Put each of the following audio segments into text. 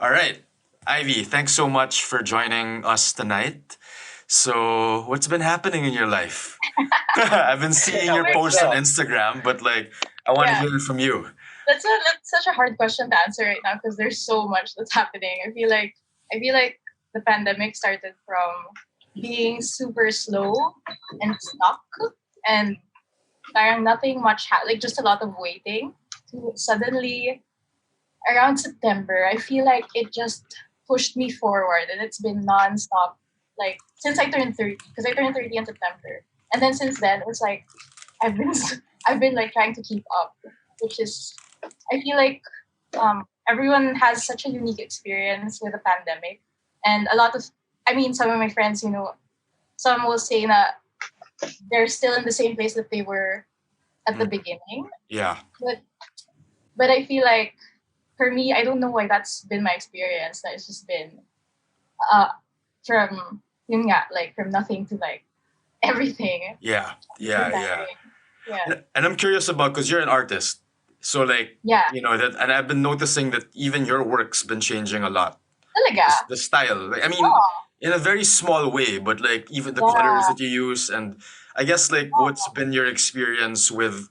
All right. Ivy, thanks so much for joining us tonight. So, what's been happening in your life? I've been seeing Yeah, your what's posts on up? Instagram, but like, I want to Yeah, hear it from you. that's such a hard question to answer right now because there's so much that's happening. I feel like the pandemic started from being super slow and stuck, and parang nothing much like just a lot of waiting. To suddenly around September, I feel like it just pushed me forward, and it's been nonstop. Like since I turned 30, because I turned 30 in September, and then since then it's like I've been I've been like trying to keep up, which is I feel like everyone has such a unique experience with the pandemic, and a lot of some of my friends, some will say that they're still in the same place that they were at the Mm, beginning, yeah. but I feel like for me, I don't know why that's been my experience. That it's just been uh from yun nga, like from nothing to like everything. Yeah. It's been Yeah. Yeah. tiring. Yeah, And I'm curious about because you're an artist. So, like, yeah. that, and I've been noticing that even your work's been changing a lot. Talaga. The style. Like, I mean, Oh, in a very small way, but like even the colors yeah. that you use, and I guess like what's been your experience with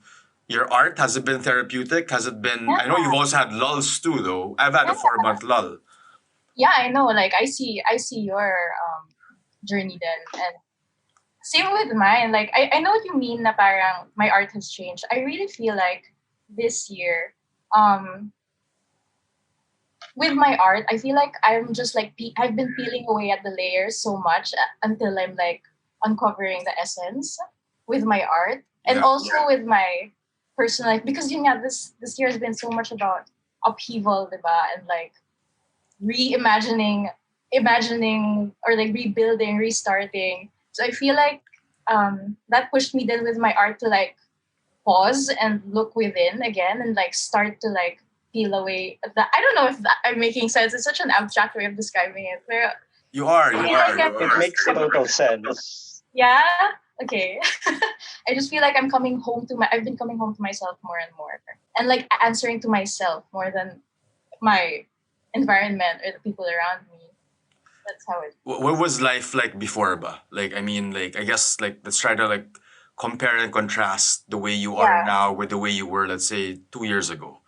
your art? Has it been therapeutic? Has it been? I know Yeah, you've also had lulls too, though. I've had a yeah. 4 month lull. Yeah, I know. Like I see your journey then, and same with mine. Like I know what you mean. Na parang my art has changed. I really feel like this year, um, with my art, I feel like I'm just like I've been peeling away at the layers so much until I'm like uncovering the essence with my art, and Yeah, also with my personal life, because this year has been so much about upheaval, diba? And like reimagining, imagining, or like rebuilding, restarting. So I feel like that pushed me then with my art to like pause and look within again and like start to like peel away that. I don't know if that, I'm making sense. It's such an abstract way of describing it. But you are. I You feel are. like You It are. makes total sense. yeah, okay. I just feel like I've been coming home to myself more and more, and like answering to myself more than my environment or the people around me. That's how it What feels. was life like before, ba? Like, I mean, like, I guess, like, let's try to like compare and contrast the way you are Yeah. now with the way you were, let's say, 2 years ago.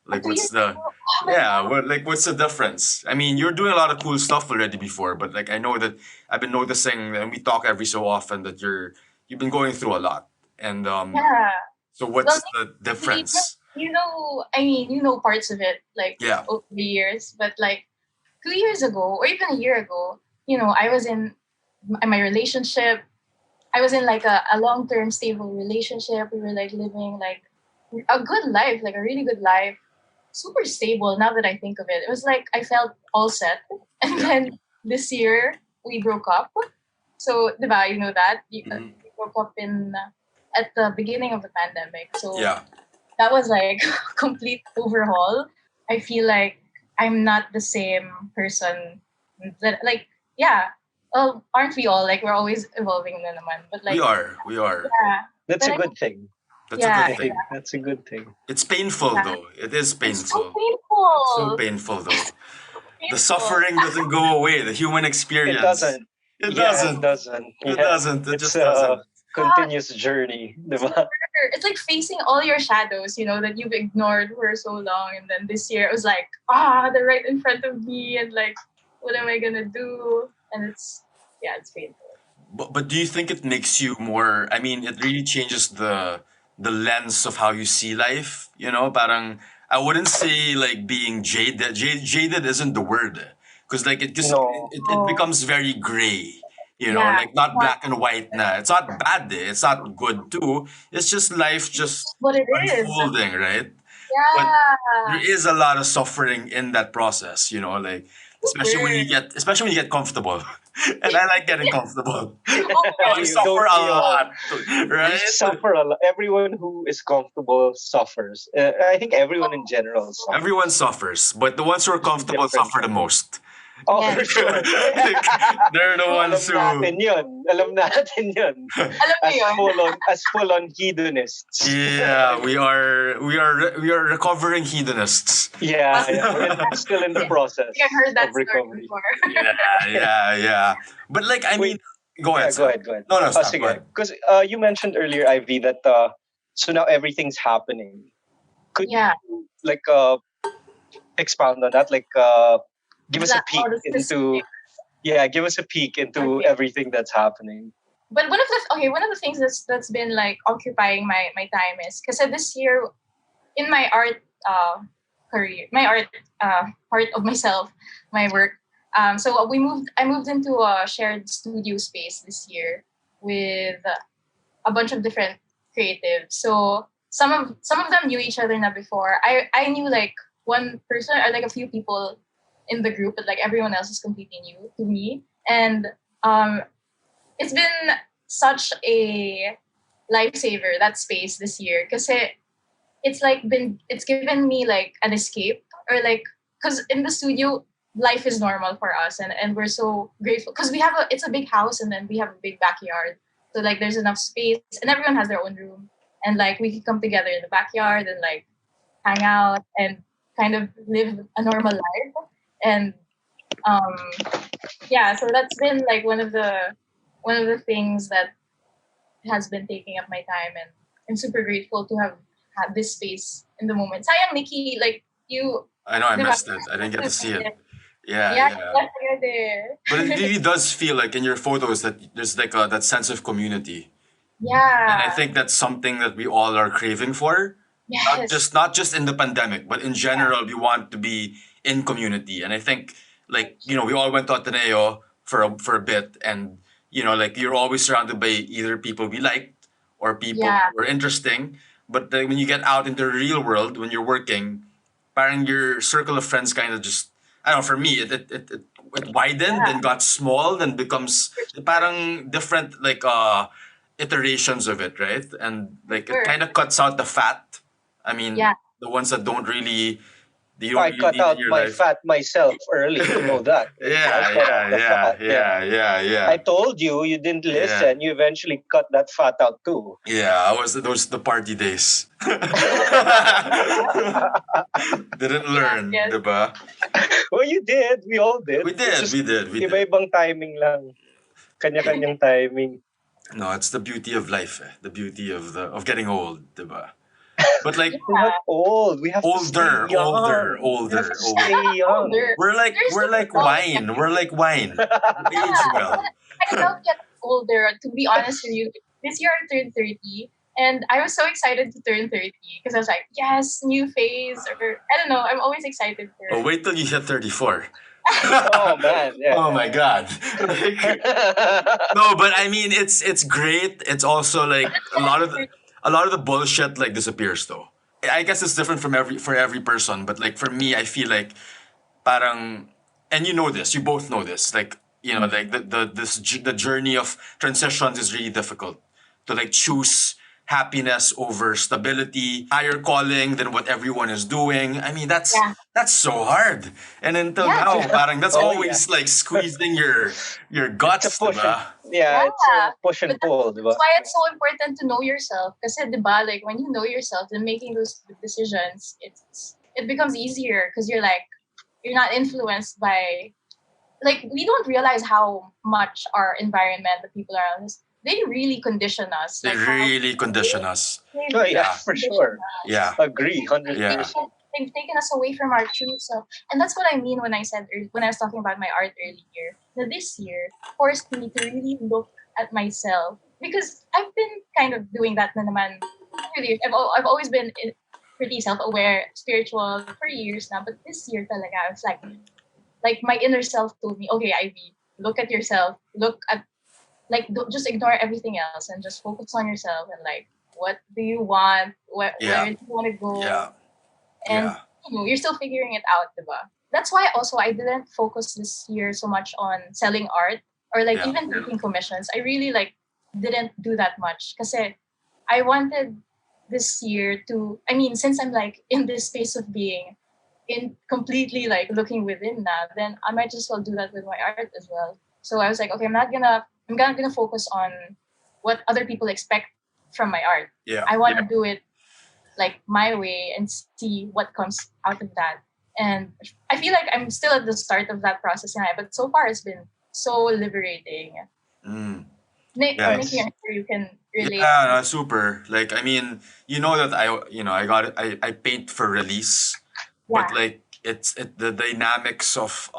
Like, 2 years what's the ago, oh my yeah, god. what like what's the difference? I mean, you're doing a lot of cool stuff already before, but like I know that I've been noticing, and we talk every so often that you've been going through a lot. And Yeah. so Well, what's the actually, difference? you know parts of it like Yeah, over the years, but like 2 years ago or even a year ago, I was in my relationship. I was in like a long term stable relationship. We were like living like a good life, like a really good life, super stable. Now that I think of it, it was like I felt all set. And yeah. then this year we broke up. So, diba, you know that Mhm. we broke up in at the beginning of the pandemic. So Yeah. that was like complete overhaul. I feel like I'm not the same person that like yeah. Well, aren't we all? Like we're always evolving na naman. But We like are. We are. yeah. That's But a I good thing. That's a yeah, good I think thing. that's a good thing. It's painful yeah. though. It is It's so painful. It's so painful. painful though. The Painful. suffering doesn't go away. The human It experience. doesn't. It Yeah, it doesn't. doesn't. It Yeah, doesn't. It it's just a doesn't. God, continuous journey, it's diba? it's like facing all your shadows, that you've ignored for so long, and then this year it was like, they're right in front of me, and like, what am I gonna do? And it's painful. But do you think it makes you more? I mean, it really changes the lens of how you see life. Parang I wouldn't say like being jaded. Jaded isn't the word, because like it just No, it Oh, becomes very gray. yeah, Like not but black and white. Nah, it's not bad. It's not good too. It's just life just what it is. unfolding, right? But there Yeah, is a lot of suffering in that process, like super. especially when you get comfortable. And I like getting comfortable. Oh, I you suffer don't. a lot, You right? suffer a lot. Everyone who is comfortable suffers. I think everyone in general Everyone suffers suffers, but the ones who are just in comfortable different suffer the ways. most. Oh, Yes. for sure. Like, they're the Alam ones who. natin yun. Alam natin yun. Alam mo As yun? full on hedonists. Yeah, we are recovering hedonists. Yeah, yeah. We're still in the process I think I've heard that of story recovery. before. Yeah. But like, I mean, Wait, go yeah, ahead, go Sam. ahead, go ahead. No, Oh, stop. Go sige. ahead. Because you mentioned earlier, Ivy, that so now everything's happening. Could Yeah. you like expound on that? Like give us a peek All the into specifics. give us a peek into Okay. everything that's happening. But one of the things that's been like occupying my time is because this year in my art career, my art part of myself, my work. So I moved into a shared studio space this year with a bunch of different creatives. So some of them knew each other now before. I knew like one person or like a few people in the group, but like everyone else is completely new to me. And um, it's been such a lifesaver that space this year because it's given me like an escape or like because in the studio life is normal for us and we're so grateful because it's a big house and then we have a big backyard, so like there's enough space and everyone has their own room and like we can come together in the backyard and like hang out and kind of live a normal life. And um yeah, so that's been like one of the things that has been taking up my time, and I'm super grateful to have had this space in the moment. Sayang, Nikki, like you, I know I diba? missed it. I didn't get to see it. Yeah, Yeah, yeah. you're there. But it really does feel like in your photos that there's like that sense of community, and I Yeah. think that's something that we all are craving for. Not Yes. just not just in the pandemic, but in general, we want to be in community. And I think like we all went to Ateneo for a bit, and like you're always surrounded by either people we liked or people Yeah. who are interesting. But then when you get out into the real world, when you're working, parang your circle of friends kind of just I don't know. For me, it widened Yeah. and got small and becomes parang different like iterations of it, right? And like it Sure. kind of cuts out the fat. I mean, Yeah. the ones that you don't I really cut need in out your my life. fat myself early. You know that. I cut out the fat. Yeah. I Yeah. told you, you didn't Yeah. listen. You eventually cut that fat out too. Yeah, I was those the party days. Didn't learn, Yes. diba? Well, you did. We all did. We It's did, just we did, we did. iba-ibang timing lang. Kanya-kanyang timing. No, it's the beauty of life, the beauty of getting old, diba? But like We're not old. We have to stay older, older, young. We have to older, older. stay young. Older. There's We're no like problem. wine. We're like wine. We age Yeah. well. I don't get older, to be honest with you. This year I turned 30, and I was so excited to turn 30 because I was like, yes, new phase, or I don't know, I'm always excited for Oh, wait till you hit 34. Oh man, yeah. Oh my god. No, but I mean it's great. It's also like a lot of the bullshit like disappears though. I guess it's different for every person, but like for me I feel like parang and you know this, you both know this. Like, like the journey of transitions is really difficult to like choose happiness over stability, higher calling than what everyone is doing. I mean, that's Yeah. that's so hard. And until Yeah. now, parang that's Oh, always like squeezing your It's a guts, push and diba? yeah, it's a push But and pull, that's diba? why it's so important to know yourself. Kasi, di ba, like, when you know yourself, then making those decisions, it becomes easier because you're not influenced by, like, we don't realize how much our environment, the people around us, they really condition us. They Like, how really condition us. they Oh yeah, Yeah. for condition sure. Yeah. Agree, Yeah. 100%. they've taken us away from our true self. And that's what I mean when when I was talking about my art earlier. That this year forced me to really look at myself because I've been kind of doing that na naman. Really, I've always been pretty self-aware, spiritual for years now. But this year talaga, it's like my inner self told me, okay, Ivy, look at yourself. Look at like don't just ignore everything else and just focus on yourself and like what do you want? Where Yeah. do you want to go? Yeah. And Yeah. you're still figuring it out, diba? That's why also I didn't focus this year so much on selling art or like Yeah. even taking commissions. I really like didn't do that much because I wanted this year to. I mean, since I'm like in this space of being, in completely like looking within that, then I might just well do that with my art as well. So I was like, okay, I'm not gonna focus on what other people expect from my art. Yeah. I want to do it like my way and see what comes out of that. And I feel like I'm still at the start of that process, but so far it's been so liberating. Mm. Making, Nice. I'm sure you can relate. Yeah, no, super. Like, I mean, you know that I got it. I paint for release, Yeah, but like the dynamics of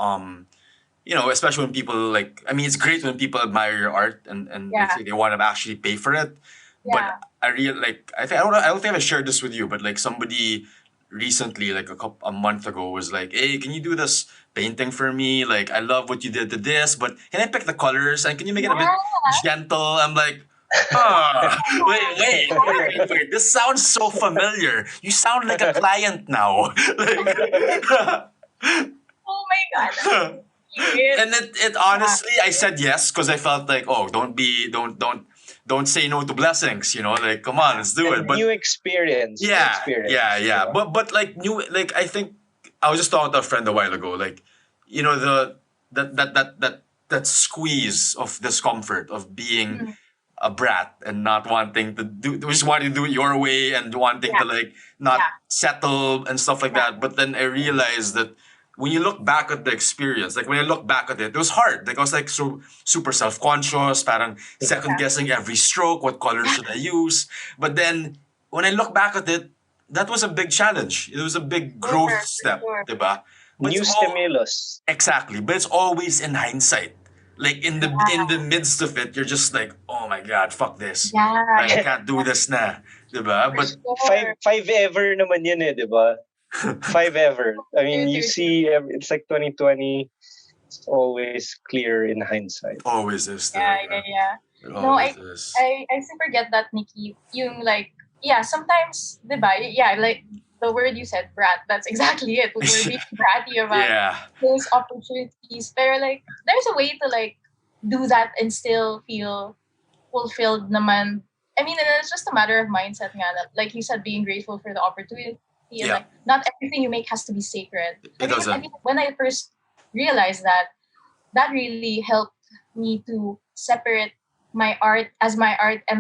especially when people like. I mean, it's great when people admire your art and they yeah, say they want to actually pay for it. But yeah. I real like I think I don't know. I don't think I shared this with you, but like somebody recently, like a month ago, was like, "Hey, can you do this painting for me? Like, I love what you did to this, but can I pick the colors and can you make it a bit Yeah. gentle?" I'm like, ah, wait. This sounds so familiar. You sound like a client now. Like, Oh my god, that's cute. and it honestly, I said yes because I felt like, oh, don't say no to blessings. Like, come on, let's do it. And But new experience. New yeah, yeah, experience. yeah. Diba? But like I think I was just talking to a friend a while ago. Like, the that squeeze of discomfort of being Mm, a brat and not wanting to do just wanting to do it your way and wanting yeah, to like not yeah, settle and stuff like yeah, that. But then I realized that when you look back at the experience, like when I look back at it was hard. Like I was like so super self-conscious, parang second guessing every stroke, what color yeah, should I use? But then when I look back at it, that was a big challenge. It was a big growth for step, sure. diba? But it's New all stimulus. exactly, but it's always in hindsight. Like in Yeah, the midst of it, you're just like, oh my god, fuck this. yeah, I can't do this na, diba? for But sure. Five ever naman yun eh, di ba? Five ever. I mean, you True, true. see, it's like 2020. It's always clear in hindsight. always is Yeah, yeah, talaga. yeah. It No, always is. I super get that, Nikki. Yung like, yeah, sometimes, diba? Yeah, like the word you said, brat. That's exactly it. We're being bratty about Yeah, those opportunities. But like, there's a way to like do that and still feel fulfilled naman. I mean, and it's just a matter of mindset nga. Like you said, being grateful for the opportunity and yeah. like not everything you make has to be sacred. It I doesn't. think when I first realized that, that really helped me to separate my art and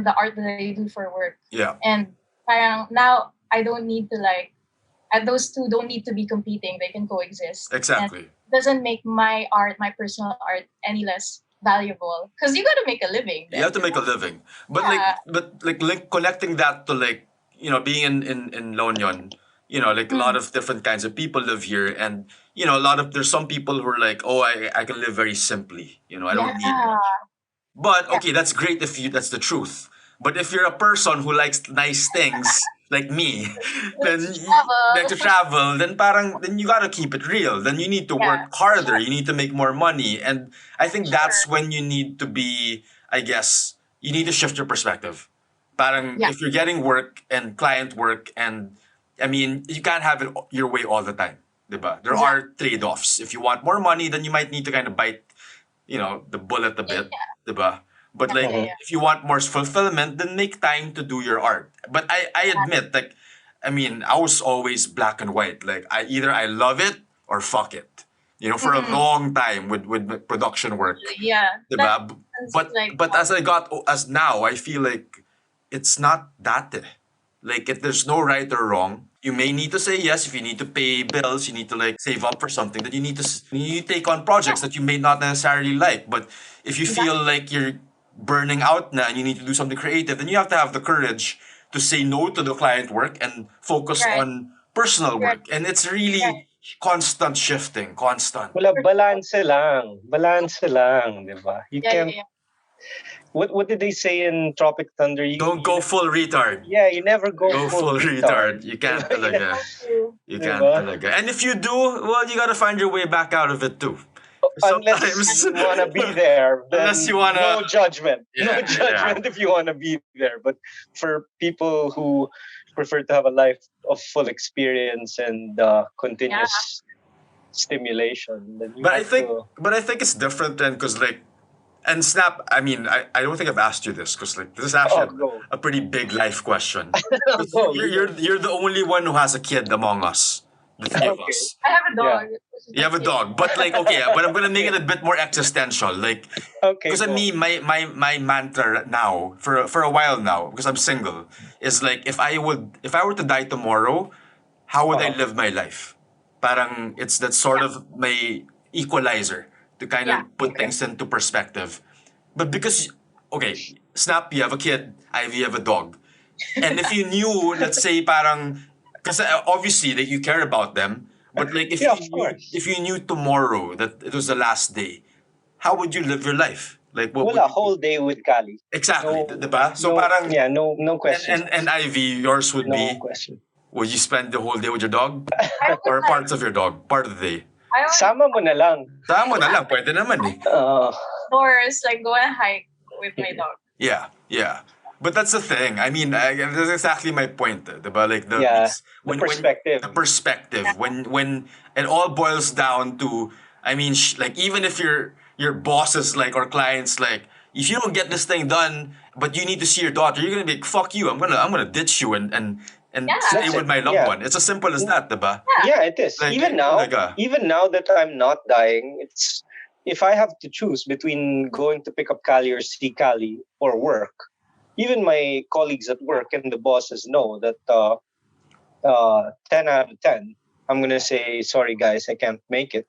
the art that I do for work. Yeah, And parang now I don't need to like, and those two don't need to be competing. They can coexist. And exactly. it doesn't make my art, my personal art, any less valuable. Because you got to make a living You then. have to make a living, but Yeah. connecting that to like being in La Union, like a lot Mm. of different kinds of people live here, and a lot of there's some people who are like, oh, I can live very simply, I don't need Yeah. much. But Yeah. okay, that's great if that's the truth. But if you're a person who likes nice things like me, then Let's travel. like to travel, then you gotta keep it real. Then you need to Yeah. work harder. You need to make more money, and I think Sure. that's when you need to be. I guess you need to shift your perspective. Parang Yeah. if you're getting work and client work, and I mean you can't have it your way all the time. Diba? There Exactly. are trade-offs. If you want more money, then you might need to kind of bite the bullet a Yeah. bit, diba? But Yeah. like, Yeah. Mhm. Yeah. if you want more fulfillment, then make time to do your art. But I admit, like, I mean, I was always black and white. Like, I love it or fuck it. For a Mm. long time with production work, Yeah. diba? That's But like, but as now, I feel like it's not that. Like, if there's no right or wrong, you may need to say yes if you need to pay bills, you need to like save up for something. That you need to take on projects that you may not necessarily like. But if you feel exactly. like you're burning out now and you need to do something creative, then you have to have the courage to say no to the client work and focus Right. on personal Right. work. And it's Right. really constant shifting, constant. Wala, For sure. balance lang. Balance lang, di ba? You Yeah. Yeah. can't, Yeah. what did they say in Tropic Thunder? Don't go full retard. Yeah, you never go Go full full retard. retard. You can't Di ba? talaga. True. You Di can't ba? talaga. And if you do, well, you gotta find your way back out of it too. Unless Sometimes, you want to be there, unless then you wanna, no judgment. No yeah, yeah, judgment if you want to be there. But for people who prefer to have a life of full experience and Yeah. continuous stimulation, then you but have to. I think it's different then, cause like, and Snap. I mean, I don't think I've asked you this, cause like this is Oh, actually go. a pretty big life question. 'Cause Go. you're the only one who has a kid among us. the three of Okay. us. I have a Yeah. dog. which is You have a cute. dog, but like okay, but I'm gonna make it a bit more existential. Like Okay, because I go. mean my mantra now for a while now because I'm single is like if I were to die tomorrow, how would I Uh-huh. live my life? Parang it's that sort of my equalizer to kind Yeah. of put Okay. things into perspective. But because okay, Snap, you have a kid, Ivy, you have a dog. And if you knew, let's say parang because obviously that you care about them, but like Yeah, of course. if you knew tomorrow that it was the last day, how would you live your life? Like what Well, would a you do? whole day with Kali. Exactly, No, diba? So no, parang yeah, no questions and asked. Ivy, yours would No be question. would you spend the whole day with your dog? I would Or like. parts of your dog, part of the day. I would Sama mo na lang. Tama mo na lang, pwede naman eh. outdoors, like go and hike with my dog. Yeah, yeah. But that's the thing. I mean, that's exactly my point. Diba? Like Yeah, the when perspective. the perspective when it all boils down to, I mean, like even if your bosses like or clients like, if you don't get this thing done, but you need to see your daughter, you're gonna be like, fuck you. I'm gonna ditch you and Yeah. stay That's with it. my loved Yeah. one. It's as simple as that, diba? Yeah, it is. Like Even talaga. even now that I'm not dying, it's if I have to choose between going to pick up Kali or see Kali or work, even my colleagues at work and the bosses know that 10 out of 10, I'm going to say, sorry guys, I can't make it.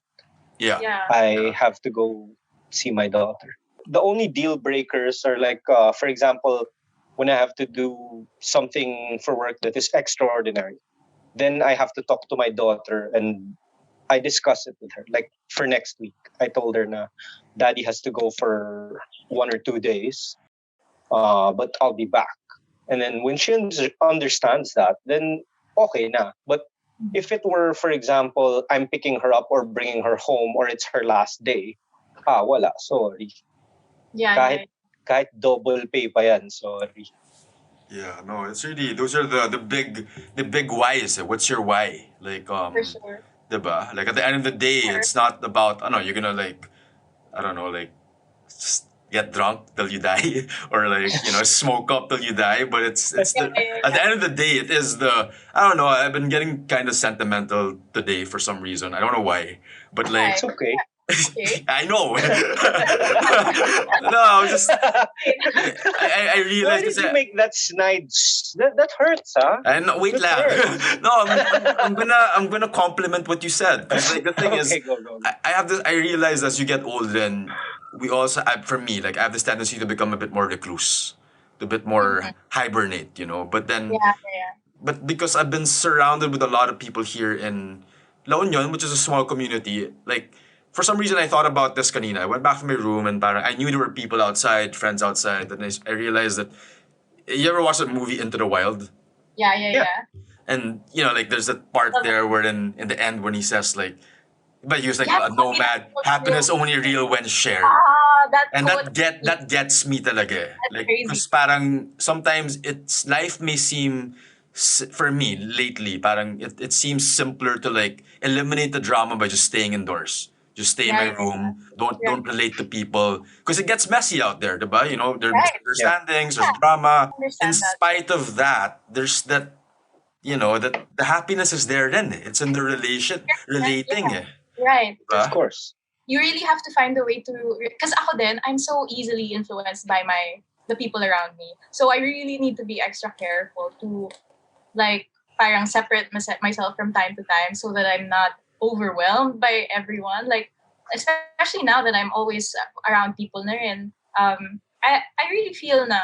Yeah. Yeah. I have to go see my daughter. The only deal breakers are like, for example, when I have to do something for work that is extraordinary, then I have to talk to my daughter and I discuss it with her. Like for next week, I told her na daddy has to go for 1 or 2 days, but I'll be back. And then when she understands that, then okay na. But if it were, for example, I'm picking her up or bringing her home or it's her last day, wala, sorry. Yeah. Kahit, kahit double pay pa yan, sorry. Yeah, no, it's really those are the big whys. What's your why? Like For sure. diba? Like at the end of the day, it's not about I don't know, you're gonna like I don't know, like just get drunk till you die or like, you know, smoke up till you die. But it's Yeah. the at the end of the day it is the I don't know, I've been getting kind of sentimental today for some reason. I don't know why. But like It's okay. Okay. I know. No, I was just I Why realized did this. you make that snide? That hurts, huh? And no, wait That lang. hurts. No, I'm gonna compliment what you said because like the thing is, Okay, go. I have this. I realize as you get older, and we also, for me, like I have this tendency to become a bit more recluse, a bit more hibernate, you know. But then, Yeah. but because I've been surrounded with a lot of people here in La Union, which is a small community, like for some reason I thought about this kanina. I went back to my room and parang I knew there were people outside, friends outside, and I realized that you ever watch that movie Into the Wild? Yeah. And you know, like there's that part Love there where in the end when he says like, but he was like Yeah, a nomad, happiness real. only real when shared. That And quote that gets me talaga. Like, crazy. because parang sometimes it's life may seem for me lately, parang it seems simpler to like eliminate the drama by just staying indoors. Just stay in my Yeah. room. Don't Yeah. don't relate to people because it gets messy out there, diba? You know, there's Right. misunderstandings, there's drama. In Understand that. spite of that, there's that you know that the happiness is there. Then it's in the relating. Yeah. Right. Diba? Of course. You really have to find a way to, because ako din, I'm so easily influenced by the people around me. So I really need to be extra careful to like parang separate myself from time to time so that I'm not overwhelmed by everyone. Like especially now that I'm always around people na rin, I really feel na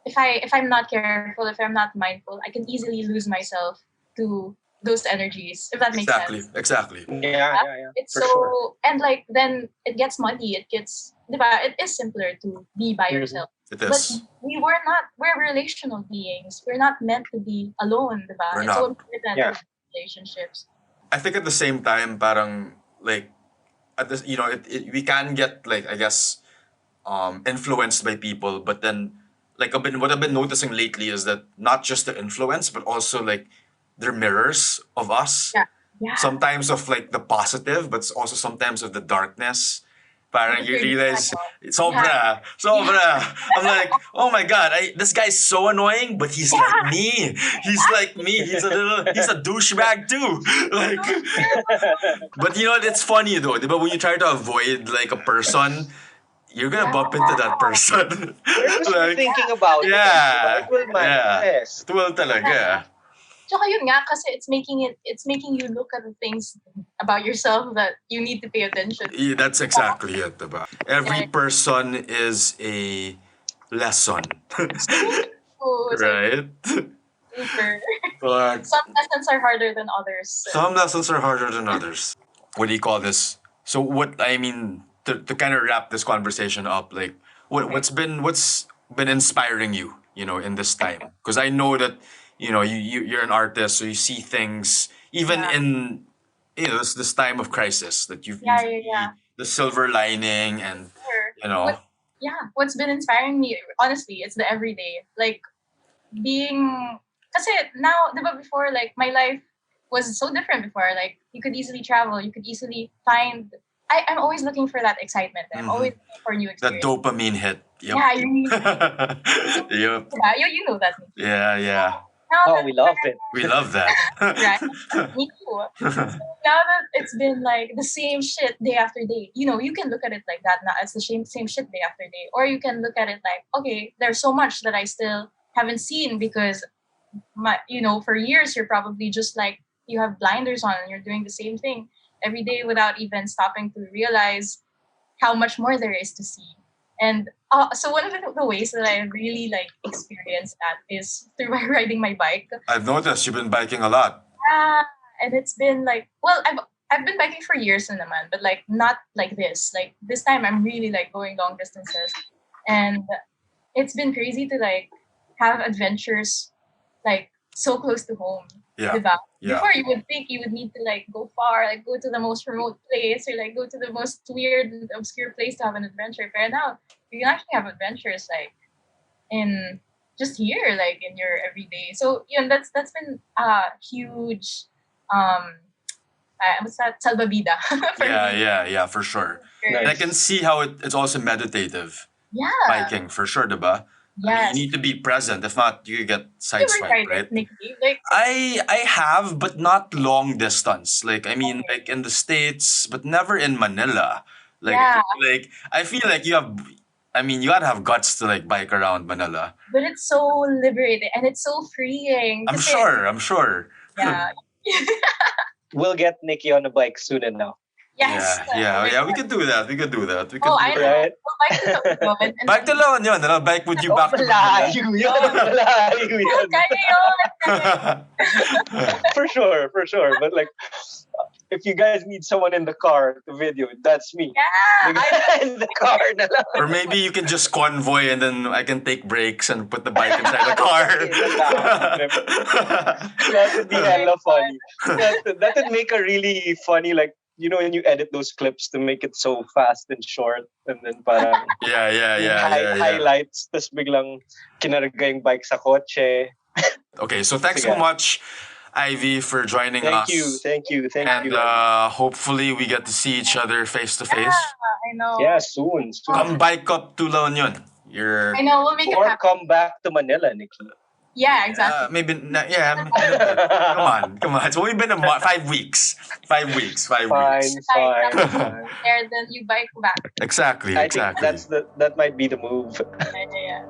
if I'm not careful, if I'm not mindful, I can easily lose myself to those energies. If that makes sense. Exactly. Yeah. It's For so sure. and like then it gets muddy. It gets diba? It is simpler to be by yourself. It But is. we're relational beings. We're not meant to be alone, diba? We're It's so not. important Yeah. to have relationships. I think at the same time, parang like at this, you know, we can get like I guess influenced by people, but then like what I've been noticing lately is that not just the influence, but also like they're mirrors of us. Yeah. Yeah. Sometimes of like the positive, but also sometimes of the darkness. Parang you realize, sobra. I'm like, oh my God, this guy's so annoying, but he's like me. He's like me. He's a douchebag too. Like, but you know, it's funny though. But when you try to avoid like a person, you're gonna bump into that person. You're just Like, thinking about it. yeah, It will yeah. manifest. It will talaga. Tsaka yun nga, kasi it's making you look at the things about yourself that you need to pay attention to. Yeah, that's exactly it, diba? Every Yeah. person is a lesson, Oh, so right? super. But Some lessons are harder than others. some lessons are harder than others. What do you call this? So what I mean to kind of wrap this conversation up, like what's been inspiring you, you know, in this time? Because I know that you know you're an artist, so you see things even Yeah. in you know this time of crisis that you Yeah, see yeah. the silver lining and Sure. you know. What's been inspiring me, honestly, it's the everyday. Like, being, kasi now, diba before, like, my life was so different before. Like, you could easily travel, you could easily find, I'm always looking for that excitement. I'm always looking for new The experience. dopamine hit. Yep. Yeah, you need, Yep. yeah, you know that. Yeah. Now Oh, that, we love it. We love that. right? Me too. So now that it's been like the same shit day after day, you know, you can look at it like that. Now it's the same shit day after day, or you can look at it like, okay, there's so much that I still haven't seen because for years you're probably just like you have blinders on and you're doing the same thing every day without even stopping to realize how much more there is to see. And so one of the ways that I really like experience that is through my riding my bike. I've noticed you've been biking a lot. And it's been like, well, I've been biking for years naman, but like not like this. Like this time I'm really like going long distances. And it's been crazy to like have adventures like so close to home. Yeah. Diba? Yeah. Before you would think you would need to like go far, like go to the most remote place or like go to the most weird, obscure place to have an adventure. But now you can actually have adventures like in just here, like in your everyday. So that's been a huge what's that, salvavida for me. Yeah, for sure. Nice. And I can see how it's also meditative. Yeah. Biking, for sure, diba? I mean, Yes. you need to be present. If not, you get You ever sideswiped, tried right? it, Nikki? Like, I have, but not long distance. Like I mean, like in the States, but never in Manila. Like Yeah. like I feel like you have. I mean, you gotta have guts to like bike around Manila. but it's so liberating and it's so freeing. I'm Kasi- sure. Yeah. We'll get Nikki on a bike soon enough. Yes. Yeah. We could do that. We could do I that. know. Right? Well, bike to yun. And Bike to Laon yun. And I'll bike with you Oh, back to Manila. malayo yun. Malayo yun. Kaya yun. For sure. But like, if you guys need someone in the car to video, that's me. Yeah. In the car na lang. Or maybe you can just convoy and then I can take breaks and put the bike inside the car. That would be hella funny. That would make a really funny, like, you know, when you edit those clips to make it so fast and short, and then parang Yeah. highlights, tas biglang kinarga yung bike sa kotse. Okay, so thanks so Sige. much, Ivy, for joining us. Thank you. And hopefully we get to see each other face to face. I know. Yeah, soon. Come bike up to La Union. You're I know. We'll make it Or happen. come back to Manila, Nikki. Yeah, exactly. maybe come on. It's only been 5 weeks. 5 weeks. 5 Fine. weeks. There, then you bike back. Exactly. I think that might be the move. Yeah.